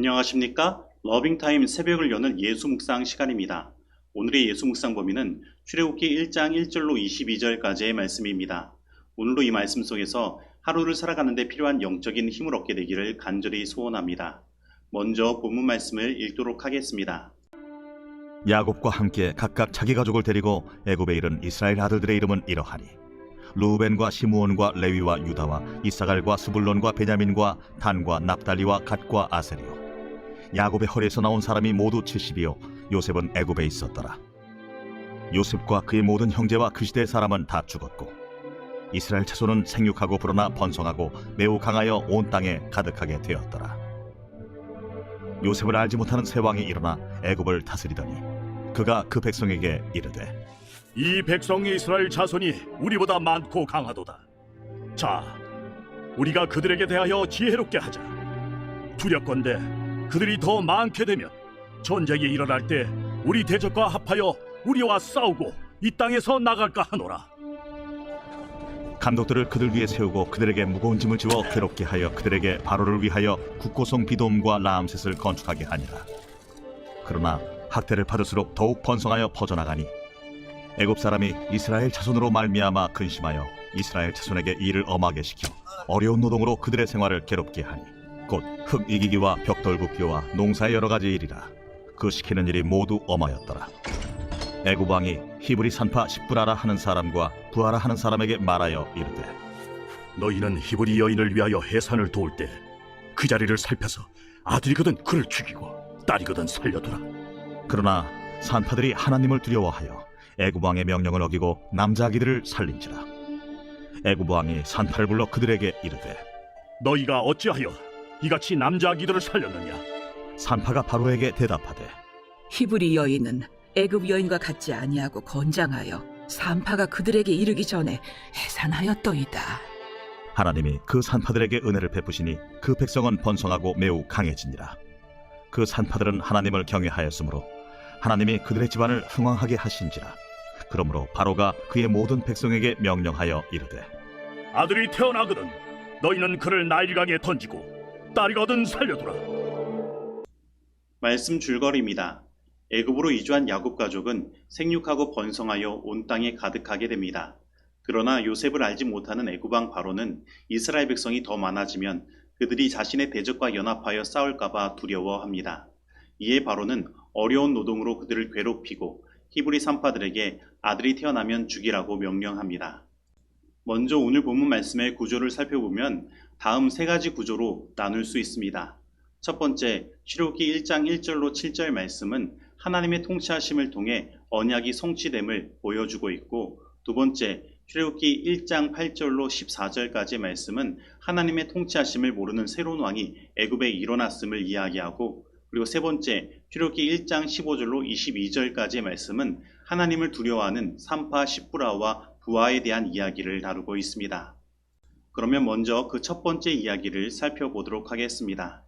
안녕하십니까? 러빙타임 새벽을 여는 예수 묵상 시간입니다. 오늘의 예수 묵상 범위는 출애굽기 1장 1절로 22절까지의 말씀입니다. 오늘도 이 말씀 속에서 하루를 살아가는 데 필요한 영적인 힘을 얻게 되기를 간절히 소원합니다. 먼저 본문 말씀을 읽도록 하겠습니다. 야곱과 함께 각각 자기 가족을 데리고 애굽에 이른 이스라엘 아들들의 이름은 이러하니 루벤과 시므온과 레위와 유다와 이사갈과 스불론과 베냐민과 단과 납달리와 갓과 아셀이요. 야곱의 허리에서 나온 사람이 모두 70이요 요셉은 애굽에 있었더라. 요셉과 그의 모든 형제와 그 시대의 사람은 다 죽었고 이스라엘 자손은 생육하고 불어나 번성하고 매우 강하여 온 땅에 가득하게 되었더라. 요셉을 알지 못하는 새 왕이 일어나 애굽을 다스리더니 그가 그 백성에게 이르되 이 백성 이스라엘 자손이 우리보다 많고 강하도다. 자, 우리가 그들에게 대하여 지혜롭게 하자. 두렵건대 그들이 더 많게 되면 전쟁이 일어날 때 우리 대적과 합하여 우리와 싸우고 이 땅에서 나갈까 하노라. 감독들을 그들 위에 세우고 그들에게 무거운 짐을 지워 괴롭게 하여 그들에게 바로를 위하여 국고성 비돔과 라암셋을 건축하게 하니라. 그러나 학대를 받을수록 더욱 번성하여 퍼져나가니 애굽 사람이 이스라엘 자손으로 말미암아 근심하여 이스라엘 자손에게 일을 엄하게 시켜 어려운 노동으로 그들의 생활을 괴롭게 하니 곧 흙 이기기와 벽돌 굽기와 농사의 여러 가지 일이라. 그 시키는 일이 모두 엄하였더라. 애굽 왕이 히브리 산파 십부라라 하는 사람과 부하라 하는 사람에게 말하여 이르되 너희는 히브리 여인을 위하여 해산을 도울 때 그 자리를 살펴서 아들이거든 그를 죽이고 딸이거든 살려두라. 그러나 산파들이 하나님을 두려워하여 애굽 왕의 명령을 어기고 남자 아기들을 살린지라. 애굽 왕이 산파를 불러 그들에게 이르되 너희가 어찌하여 이같이 남자 아기들을 살렸느냐? 산파가 바로에게 대답하되 히브리 여인은 애굽 여인과 같지 아니하고 건장하여 산파가 그들에게 이르기 전에 해산하였더이다. 하나님이 그 산파들에게 은혜를 베푸시니 그 백성은 번성하고 매우 강해지니라. 그 산파들은 하나님을 경외하였으므로 하나님이 그들의 집안을 흥왕하게 하신지라. 그러므로 바로가 그의 모든 백성에게 명령하여 이르되 아들이 태어나거든 너희는 그를 나일강에 던지고 딸이거든 살려두라. 말씀 줄거리입니다. 애굽으로 이주한 야곱 가족은 생육하고 번성하여 온 땅에 가득하게 됩니다. 그러나 요셉을 알지 못하는 애굽 왕 바로는 이스라엘 백성이 더 많아지면 그들이 자신의 대적과 연합하여 싸울까봐 두려워합니다. 이에 바로는 어려운 노동으로 그들을 괴롭히고 히브리 산파들에게 아들이 태어나면 죽이라고 명령합니다. 먼저 오늘 본문 말씀의 구조를 살펴보면 다음 세 가지 구조로 나눌 수 있습니다. 첫 번째, 출애굽기 1장 1절로 7절 말씀은 하나님의 통치하심을 통해 언약이 성취됨을 보여주고 있고, 두 번째, 출애굽기 1장 8절로 14절까지의 말씀은 하나님의 통치하심을 모르는 새로운 왕이 애굽에 일어났음을 이야기하고, 그리고 세 번째, 출애굽기 1장 15절로 22절까지의 말씀은 하나님을 두려워하는 산파 십부라와 부하에 대한 이야기를 다루고 있습니다. 그러면 먼저 그 첫 번째 이야기를 살펴보도록 하겠습니다.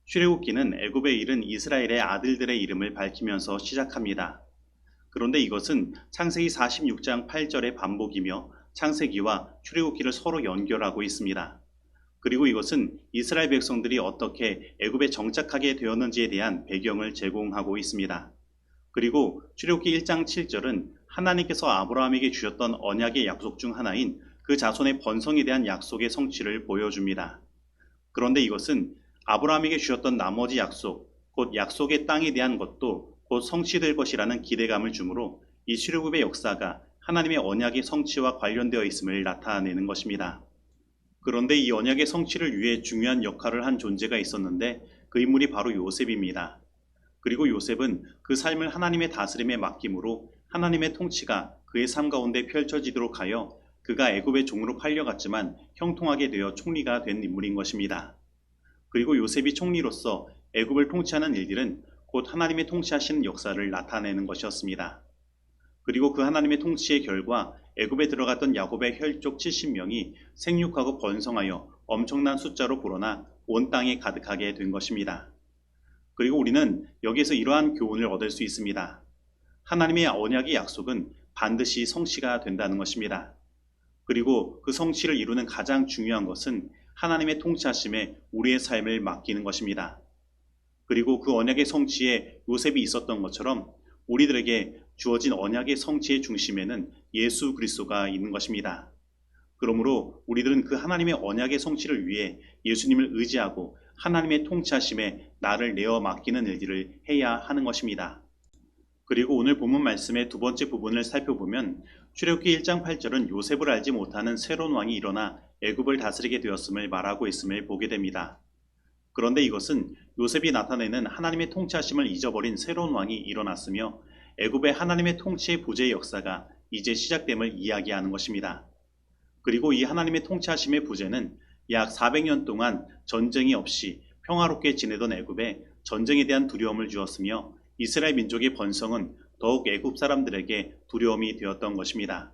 출애굽기는 애굽에 이른 이스라엘의 아들들의 이름을 밝히면서 시작합니다. 그런데 이것은 창세기 46장 8절의 반복이며 창세기와 출애굽기를 서로 연결하고 있습니다. 그리고 이것은 이스라엘 백성들이 어떻게 애굽에 정착하게 되었는지에 대한 배경을 제공하고 있습니다. 그리고 출애굽기 1장 7절은 하나님께서 아브라함에게 주셨던 언약의 약속 중 하나인 그 자손의 번성에 대한 약속의 성취를 보여줍니다. 그런데 이것은 아브라함에게 주셨던 나머지 약속, 곧 약속의 땅에 대한 것도 곧 성취될 것이라는 기대감을 주므로 이 출애굽의 역사가 하나님의 언약의 성취와 관련되어 있음을 나타내는 것입니다. 그런데 이 언약의 성취를 위해 중요한 역할을 한 존재가 있었는데 그 인물이 바로 요셉입니다. 그리고 요셉은 그 삶을 하나님의 다스림에 맡김으로 하나님의 통치가 그의 삶 가운데 펼쳐지도록 하여 그가 애굽의 종으로 팔려갔지만 형통하게 되어 총리가 된 인물인 것입니다. 그리고 요셉이 총리로서 애굽을 통치하는 일들은 곧 하나님의 통치하시는 역사를 나타내는 것이었습니다. 그리고 그 하나님의 통치의 결과 애굽에 들어갔던 야곱의 혈족 70명이 생육하고 번성하여 엄청난 숫자로 불어나 온 땅에 가득하게 된 것입니다. 그리고 우리는 여기에서 이러한 교훈을 얻을 수 있습니다. 하나님의 언약의 약속은 반드시 성취가 된다는 것입니다. 그리고 그 성취를 이루는 가장 중요한 것은 하나님의 통치하심에 우리의 삶을 맡기는 것입니다. 그리고 그 언약의 성취에 요셉이 있었던 것처럼 우리들에게 주어진 언약의 성취의 중심에는 예수 그리스도가 있는 것입니다. 그러므로 우리들은 그 하나님의 언약의 성취를 위해 예수님을 의지하고 하나님의 통치하심에 나를 내어 맡기는 일들을 해야 하는 것입니다. 그리고 오늘 본문 말씀의 두 번째 부분을 살펴보면 출애굽기 1장 8절은 요셉을 알지 못하는 새로운 왕이 일어나 애굽을 다스리게 되었음을 말하고 있음을 보게 됩니다. 그런데 이것은 요셉이 나타내는 하나님의 통치하심을 잊어버린 새로운 왕이 일어났으며 애굽의 하나님의 통치의 부재의 역사가 이제 시작됨을 이야기하는 것입니다. 그리고 이 하나님의 통치하심의 부재는 약 400년 동안 전쟁이 없이 평화롭게 지내던 애굽에 전쟁에 대한 두려움을 주었으며 이스라엘 민족의 번성은 더욱 애굽 사람들에게 두려움이 되었던 것입니다.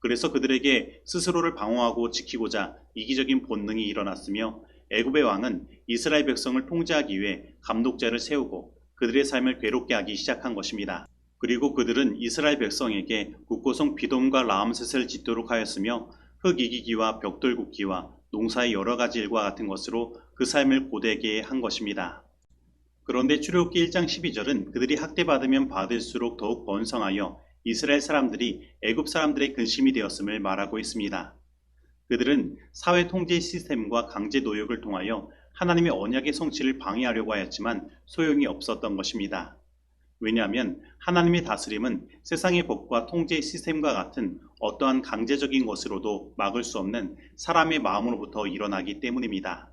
그래서 그들에게 스스로를 방어하고 지키고자 이기적인 본능이 일어났으며 애굽의 왕은 이스라엘 백성을 통제하기 위해 감독자를 세우고 그들의 삶을 괴롭게 하기 시작한 것입니다. 그리고 그들은 이스라엘 백성에게 국고성 비돔과 라암셋을 짓도록 하였으며 흙 이기기와 벽돌 굽기와 농사의 여러 가지 일과 같은 것으로 그 삶을 고되게 한 것입니다. 그런데 출애굽기 1장 12절은 그들이 학대받으면 받을수록 더욱 번성하여 이스라엘 사람들이 애굽 사람들의 근심이 되었음을 말하고 있습니다. 그들은 사회 통제 시스템과 강제 노역을 통하여 하나님의 언약의 성취를 방해하려고 하였지만 소용이 없었던 것입니다. 왜냐하면 하나님의 다스림은 세상의 법과 통제 시스템과 같은 어떠한 강제적인 것으로도 막을 수 없는 사람의 마음으로부터 일어나기 때문입니다.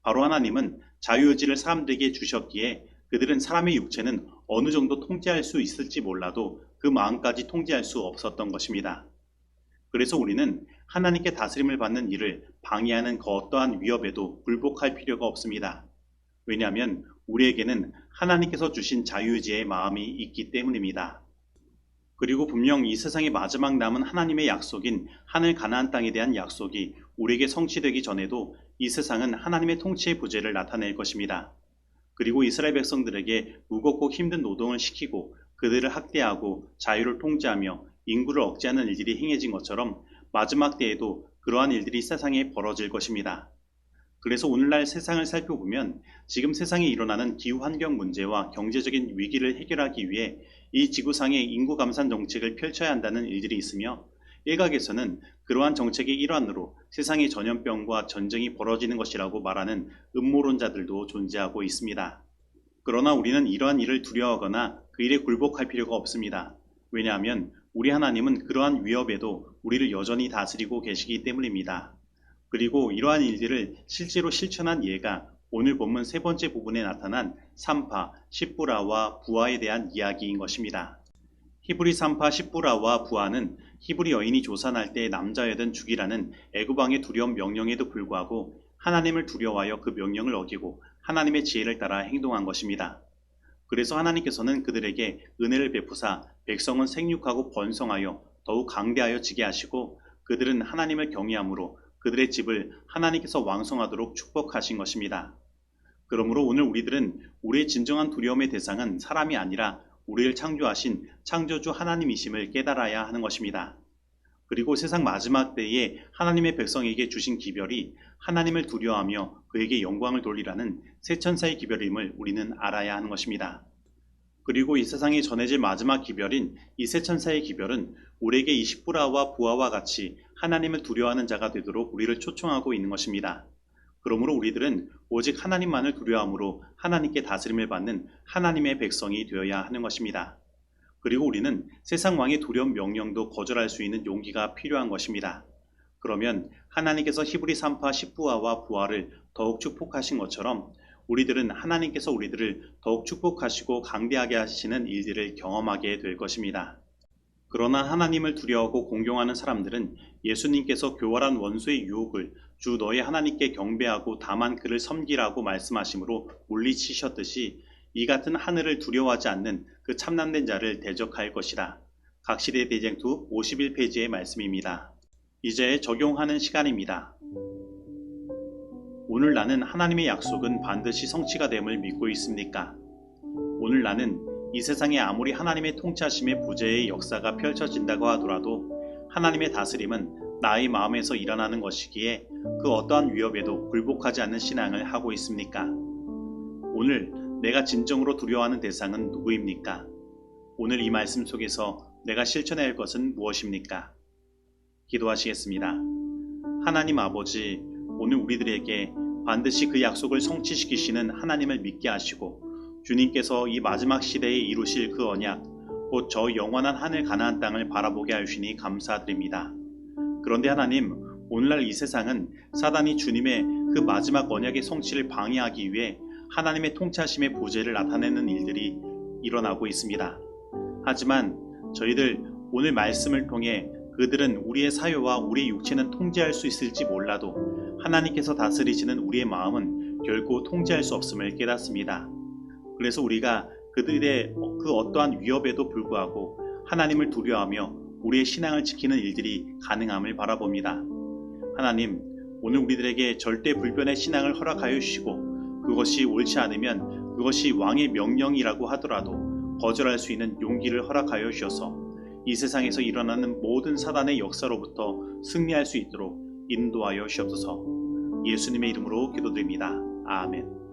바로 하나님은 자유의지를 사람들에게 주셨기에 그들은 사람의 육체는 어느 정도 통제할 수 있을지 몰라도 그 마음까지 통제할 수 없었던 것입니다. 그래서 우리는 하나님께 다스림을 받는 일을 방해하는 그 어떠한 위협에도 굴복할 필요가 없습니다. 왜냐하면 우리에게는 하나님께서 주신 자유의지의 마음이 있기 때문입니다. 그리고 분명 이 세상의 마지막 남은 하나님의 약속인 하늘 가나안 땅에 대한 약속이 우리에게 성취되기 전에도 이 세상은 하나님의 통치의 부재를 나타낼 것입니다. 그리고 이스라엘 백성들에게 무겁고 힘든 노동을 시키고 그들을 학대하고 자유를 통제하며 인구를 억제하는 일들이 행해진 것처럼 마지막 때에도 그러한 일들이 세상에 벌어질 것입니다. 그래서 오늘날 세상을 살펴보면 지금 세상에 일어나는 기후환경 문제와 경제적인 위기를 해결하기 위해 이 지구상의 인구 감산 정책을 펼쳐야 한다는 일들이 있으며 일각에서는 그러한 정책의 일환으로 세상의 전염병과 전쟁이 벌어지는 것이라고 말하는 음모론자들도 존재하고 있습니다. 그러나 우리는 이러한 일을 두려워하거나 그 일에 굴복할 필요가 없습니다. 왜냐하면 우리 하나님은 그러한 위협에도 우리를 여전히 다스리고 계시기 때문입니다. 그리고 이러한 일들을 실제로 실천한 예가 오늘 본문 세 번째 부분에 나타난 산파, 십부라와 부하에 대한 이야기인 것입니다. 히브리 산파, 십부라와 부하는 히브리 여인이 조산할 때 남자여든 죽이라는 애굽 왕의 두려운 명령에도 불구하고 하나님을 두려워하여 그 명령을 어기고 하나님의 지혜를 따라 행동한 것입니다. 그래서 하나님께서는 그들에게 은혜를 베푸사 백성은 생육하고 번성하여 더욱 강대하여 지게 하시고 그들은 하나님을 경외함으로 그들의 집을 하나님께서 왕성하도록 축복하신 것입니다. 그러므로 오늘 우리들은 우리의 진정한 두려움의 대상은 사람이 아니라 우리를 창조하신 창조주 하나님이심을 깨달아야 하는 것입니다. 그리고 세상 마지막 때에 하나님의 백성에게 주신 기별이 하나님을 두려워하며 그에게 영광을 돌리라는 새 천사의 기별임을 우리는 알아야 하는 것입니다. 그리고 이 세상에 전해질 마지막 기별인 이 새 천사의 기별은 우리에게 이 십부라와 부하와 같이 하나님을 두려워하는 자가 되도록 우리를 초청하고 있는 것입니다. 그러므로 우리들은 오직 하나님만을 두려워함으로 하나님께 다스림을 받는 하나님의 백성이 되어야 하는 것입니다. 그리고 우리는 세상 왕의 두려운 명령도 거절할 수 있는 용기가 필요한 것입니다. 그러면 하나님께서 히브리 산파 십부하와 부하를 더욱 축복하신 것처럼 우리들은 하나님께서 우리들을 더욱 축복하시고 강대하게 하시는 일들을 경험하게 될 것입니다. 그러나 하나님을 두려워하고 공경하는 사람들은 예수님께서 교활한 원수의 유혹을 주 너의 하나님께 경배하고 다만 그를 섬기라고 말씀하심으로 물리치셨듯이 이 같은 하늘을 두려워하지 않는 그 참남된 자를 대적할 것이다. 각시대 대쟁투 51페이지의 말씀입니다. 이제 적용하는 시간입니다. 오늘 나는 하나님의 약속은 반드시 성취가 됨을 믿고 있습니까? 오늘 나는 이 세상에 아무리 하나님의 통치하심의 부재의 역사가 펼쳐진다고 하더라도 하나님의 다스림은 나의 마음에서 일어나는 것이기에 그 어떠한 위협에도 굴복하지 않는 신앙을 하고 있습니까? 오늘 내가 진정으로 두려워하는 대상은 누구입니까? 오늘 이 말씀 속에서 내가 실천해야 할 것은 무엇입니까? 기도하시겠습니다. 하나님 아버지, 오늘 우리들에게 반드시 그 약속을 성취시키시는 하나님을 믿게 하시고 주님께서 이 마지막 시대에 이루실 그 언약, 곧 저 영원한 하늘 가나안 땅을 바라보게 하시니 감사드립니다. 그런데 하나님, 오늘날 이 세상은 사단이 주님의 그 마지막 언약의 성취를 방해하기 위해 하나님의 통치하심의 부재를 나타내는 일들이 일어나고 있습니다. 하지만 저희들 오늘 말씀을 통해 그들은 우리의 사유와 우리의 육체는 통제할 수 있을지 몰라도 하나님께서 다스리시는 우리의 마음은 결코 통제할 수 없음을 깨닫습니다. 그래서 우리가 그들의 그 어떠한 위협에도 불구하고 하나님을 두려워하며 우리의 신앙을 지키는 일들이 가능함을 바라봅니다. 하나님, 오늘 우리들에게 절대 불변의 신앙을 허락하여 주시고 그것이 옳지 않으면 그것이 왕의 명령이라고 하더라도 거절할 수 있는 용기를 허락하여 주셔서 이 세상에서 일어나는 모든 사단의 역사로부터 승리할 수 있도록 인도하여 주옵소서. 예수님의 이름으로 기도드립니다. 아멘.